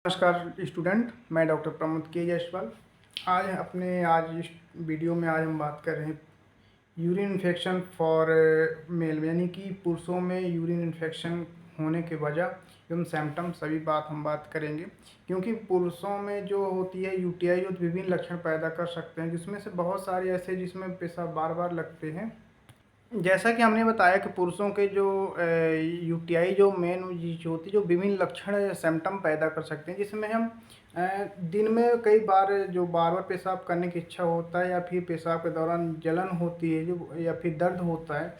नमस्कार स्टूडेंट, मैं डॉक्टर प्रमोद के जायसवाल। आज इस वीडियो में हम बात कर रहे हैं यूरिन इन्फेक्शन फॉर मेल, यानी कि पुरुषों में यूरिन इन्फेक्शन होने के वजह एवं सिम्टम सभी बात हम बात करेंगे। क्योंकि पुरुषों में जो होती है यूटीआई जो विभिन्न लक्षण पैदा कर सकते हैं, जिसमें से बहुत सारे ऐसे जिसमें पेशाब बार बार लगते हैं। जैसा कि हमने बताया कि पुरुषों के जो यूटीआई जो मेन जो होती है, जो विभिन्न लक्षण सिम्टम पैदा कर सकते हैं, जिसमें हम दिन में कई बार जो बार बार पेशाब करने की इच्छा होता है, या फिर पेशाब के दौरान जलन होती है जो, या फिर दर्द होता है।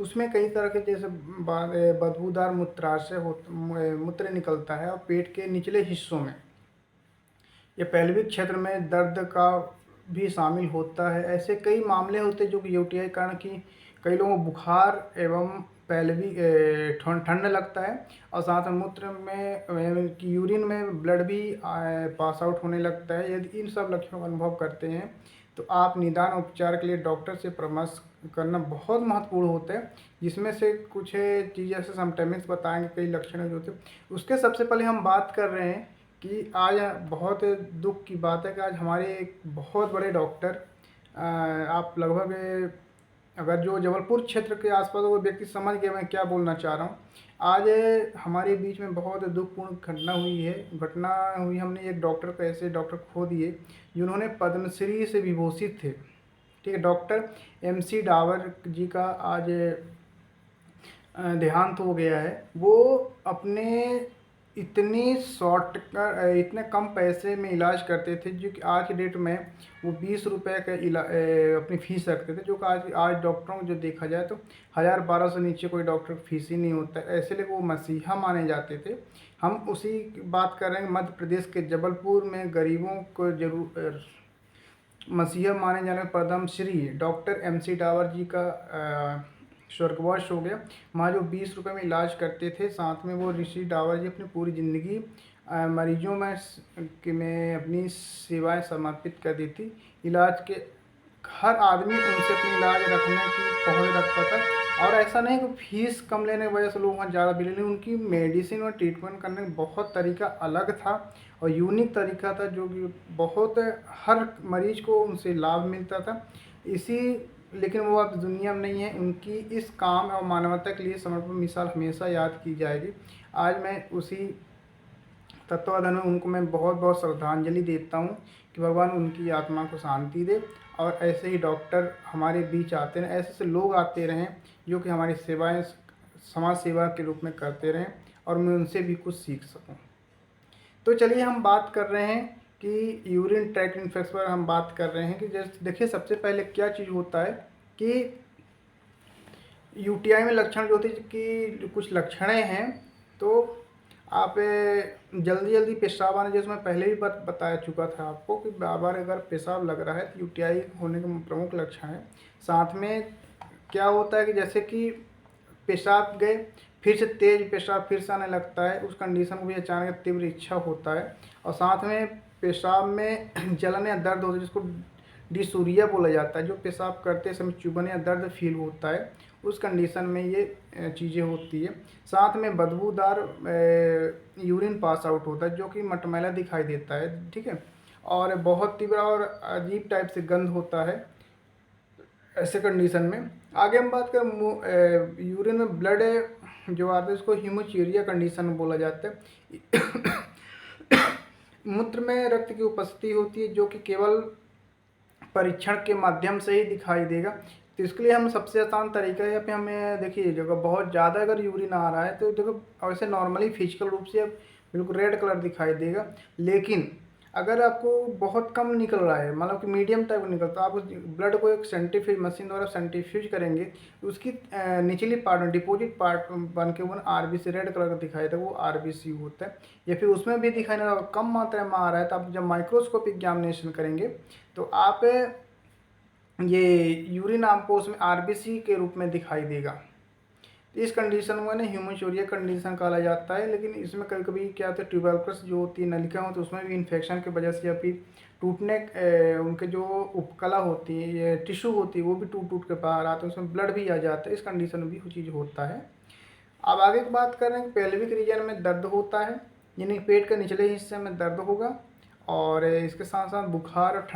उसमें कई तरह के जैसे बदबूदार मूत्र निकलता है, और पेट के निचले हिस्सों में या पैल्विक क्षेत्र में दर्द का भी शामिल होता है। ऐसे कई मामले होते हैं जो कि यूटीआई कारण की कई लोगों को बुखार एवं पैल्विक ठंड लगता है, और साथ में मूत्र में यूरिन में ब्लड भी पास आउट होने लगता है। यदि इन सब लक्षणों का अनुभव करते हैं तो आप निदान उपचार के लिए डॉक्टर से परामर्श करना बहुत महत्वपूर्ण होता है। जिसमें से कुछ चीज़ ऐसे सिम्टम्स बताएंगे, कई लक्षण जो होते हैं। उसके सबसे पहले हम बात कर रहे हैं कि आज बहुत दुख की बात है कि आज हमारे एक बहुत बड़े डॉक्टर, आप लगभग अगर जो जबलपुर क्षेत्र के आसपास वो व्यक्ति समझ गया मैं क्या बोलना चाह रहा हूँ। आज हमारे बीच में बहुत दुखपूर्ण घटना हुई। हमने एक डॉक्टर को, ऐसे डॉक्टर खो दिए जिन्होंने पद्मश्री से विभूषित थे। ठीक है, डॉक्टर MC डावर जी का आज देहांत हो गया है। वो अपने इतने कम पैसे में इलाज करते थे, जो कि आज की डेट में वो 20 रुपये का अपनी फ़ीस रखते थे, जो कि आज डॉक्टरों को जो देखा जाए तो 1000-1200 से नीचे कोई डॉक्टर की फ़ीस ही नहीं होता है। ऐसे लिए वो मसीहा माने जाते थे। हम उसी की बात कर रहे हैं। मध्य प्रदेश के जबलपुर में गरीबों को जरूर मसीहा माने जाने पद्मश्री डॉक्टर MC डावर जी का स्वर्गवास हो गया। वहाँ जो 20 रुपये में इलाज करते थे, साथ में वो ऋषि डावर जी अपनी पूरी ज़िंदगी मरीजों में अपनी सेवाएं समर्पित कर दी थी। इलाज के हर आदमी उनसे अपनी इलाज रखने की पहुँच रखता था, और ऐसा नहीं कि फीस कम लेने की वजह से लोग वहाँ ज़्यादा बिल लें। उनकी मेडिसिन और ट्रीटमेंट करने का बहुत तरीका अलग था और यूनिक तरीका था, जो कि बहुत हर मरीज को उनसे लाभ मिलता था। लेकिन वो अब दुनिया में नहीं है। उनकी इस काम और मानवता के लिए समर्पण मिसाल हमेशा याद की जाएगी। आज मैं उसी तत्वाधान में उनको मैं बहुत बहुत श्रद्धांजलि देता हूँ कि भगवान उनकी आत्मा को शांति दे, और ऐसे ही डॉक्टर हमारे बीच आते रहें, ऐसे लोग आते रहें जो कि हमारी सेवाएं समाज सेवा के रूप में करते रहें, और मैं उनसे भी कुछ सीख सकूं। तो चलिए हम बात कर रहे हैं कि यूरिन ट्रैक्ट इन्फेक्शन पर हम बात कर रहे हैं कि जैसे देखिए, सबसे पहले क्या चीज़ होता है कि यूटीआई में लक्षण जो होते हैं कि कुछ लक्षणें हैं, तो आप जल्दी जल्दी पेशाब आने, जैसे मैं पहले भी बता चुका था आपको कि बार बार अगर पेशाब लग रहा है तो यूटीआई होने का प्रमुख लक्षण है। साथ में क्या होता है कि जैसे कि पेशाब गए, फिर से तेज पेशाब फिर से आने लगता है, उस कंडीशन को भी अचानक तीव्र इच्छा होता है। और साथ में पेशाब में जलन या दर्द होता है, जिसको डिसूरिया बोला जाता है। जो पेशाब करते समय चुभन या दर्द फील होता है, उस कंडीशन में ये चीज़ें होती है। साथ में बदबूदार यूरिन पास आउट होता है, जो कि मटमैला दिखाई देता है। ठीक है, और बहुत तीव्र और अजीब टाइप से गंध होता है ऐसे कंडीशन में। आगे हम बात करें यूरिन में ब्लड जो आता है, उसको हीमोचूरिया कंडीशन बोला जाता है। मूत्र में रक्त की उपस्थिति होती है, जो कि केवल परीक्षण के माध्यम से ही दिखाई देगा। तो इसके लिए हम सबसे आसान तरीका है, पे हमें देखिए, जगह बहुत ज़्यादा अगर यूरिन आ रहा है तो देखो वैसे नॉर्मली फिजिकल रूप से बिल्कुल रेड कलर दिखाई देगा। लेकिन अगर आपको बहुत कम निकल रहा है, मतलब कि मीडियम टाइप का निकलता है, आप उस ब्लड को एक सेंट्रीफ्यूज मशीन द्वारा सेंट्रीफ्यूज करेंगे, तो उसकी निचली पार्ट में डिपोजिट पार्ट बन के वो RBC रेड कलर का दिखाई देगा, वो RBC होता है। या फिर उसमें भी दिखाई नहीं, कम मात्रा में आ रहा है, तो आप जब माइक्रोस्कोप एग्जामिनेशन करेंगे तो आप ये यूरिन आपको उसमें RBC के रूप में दिखाई देगा। इस कंडीशन को ना ह्यूमोचूरिया कंडीशन कहा जाता है। लेकिन इसमें कभी कभी क्या होता है, ट्यूबरकुलस जो होती है नलिका होती है, उसमें भी इन्फेक्शन की वजह से या फिर टूटने उनके जो उपकला होती है, ये टिश्यू होती है, वो भी टूट टूट के बाहर आते हैं, उसमें ब्लड भी आ जाता है। इस कंडीशन में भी वो चीज़ होता है। अब आगे की बात करें, पेल्विक रीजन में दर्द होता है, यानी पेट के निचले हिस्से में दर्द होगा और इसके साथ साथ बुखार और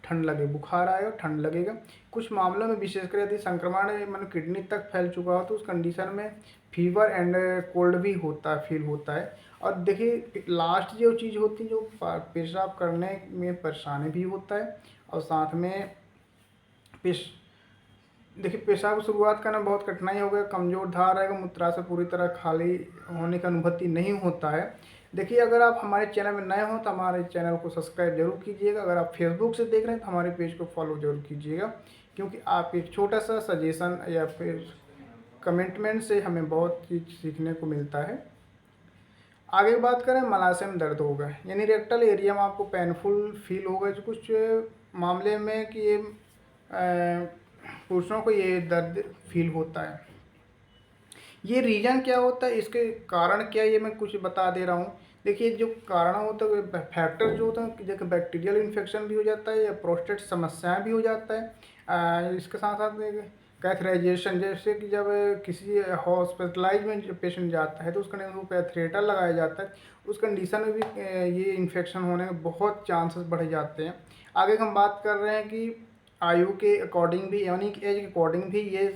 ठंड लगे, बुखार आए और ठंड लगेगा। कुछ मामलों में विशेषकर यदि संक्रमण मतलब किडनी तक फैल चुका हो तो उस कंडीशन में फीवर एंड कोल्ड भी फील होता है। और देखिए लास्ट जो चीज़ होती है जो पेशाब करने में परेशानी भी होता है और साथ में पेश देखिए पेशाब की शुरुआत करना बहुत कठिनाई होगा, कमज़ोर धार रहेगा, मूत्राशय पूरी तरह खाली होने की अनुभूति नहीं होता है। देखिए अगर आप हमारे चैनल में नए हो तो हमारे चैनल को सब्सक्राइब जरूर कीजिएगा। अगर आप फेसबुक से देख रहे हैं तो हमारे पेज को फॉलो जरूर कीजिएगा, क्योंकि आप एक छोटा सा सजेशन या फिर कमेंटमेंट से हमें बहुत चीज़ सीखने को मिलता है। आगे बात करें मलाशय में दर्द होगा, यानी रेक्टल एरिया में आपको पेनफुल फील होगा, जो कुछ मामले में कि ये पुरुषों को ये दर्द फील होता है। ये रीज़न क्या होता है, इसके कारण क्या है, ये मैं कुछ बता दे रहा हूँ। देखिए जो कारण होता है फैक्टर जो होता है, जैसे बैक्टीरियल इन्फेक्शन भी हो जाता है या प्रोस्टेट समस्याएं भी हो जाता है। इसके साथ साथ कैथराइजेशन, जैसे कि जब किसी हॉस्पिटलाइज में जब पेशेंट जाता है तो उस कंडीशन को कैथरेटर लगाया जाता है, उस कंडीशन में भी ये इन्फेक्शन होने के बहुत चांसेस बढ़ जाते हैं। आगे हम बात कर रहे हैं कि आयु के अकॉर्डिंग भी यानी कि एज के अकॉर्डिंग भी ये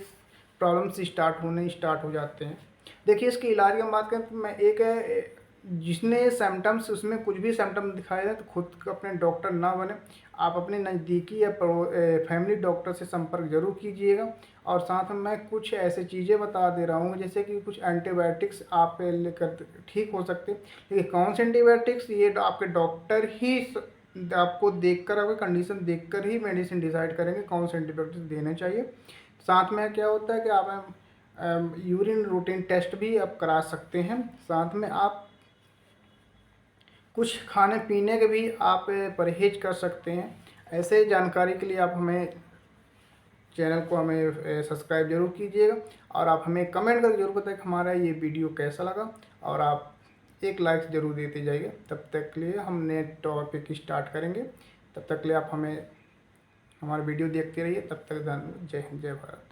प्रॉब्लम्स स्टार्ट हो जाते हैं। देखिए इसके इलाज की हम बात करें तो मैं एक है जिसने सिम्टम्स उसमें कुछ भी सिम्टम दिखाया जाए तो खुद का अपने डॉक्टर ना बने, आप अपने नज़दीकी या फैमिली डॉक्टर से संपर्क जरूर कीजिएगा। और साथ में मैं कुछ ऐसे चीज़ें बता दे रहा हूँ जैसे कि कुछ एंटीबायोटिक्स आप लेकर ठीक हो सकते हैं। लेकिन कौन से एंटीबायोटिक्स ये आपके डॉक्टर ही आपको देखकर, आपकी कंडीशन देखकर ही मेडिसिन डिसाइड करेंगे कौन से एंटीबायोटिक्स देने चाहिए। साथ में क्या होता है कि आप यूरिन रूटीन टेस्ट भी आप करा सकते हैं। साथ में आप कुछ खाने पीने के भी आप परहेज कर सकते हैं। ऐसे जानकारी के लिए आप हमें चैनल को हमें सब्सक्राइब जरूर कीजिएगा और आप हमें कमेंट करके जरूर बताएं कि हमारा ये वीडियो कैसा लगा, और आप एक लाइक जरूर देते जाइए। तब तक के लिए हम नए टॉपिक स्टार्ट करेंगे, तब तक के लिए आप हमें हमारा वीडियो देखते रहिए। तब तक जय हिंद, जय भारत।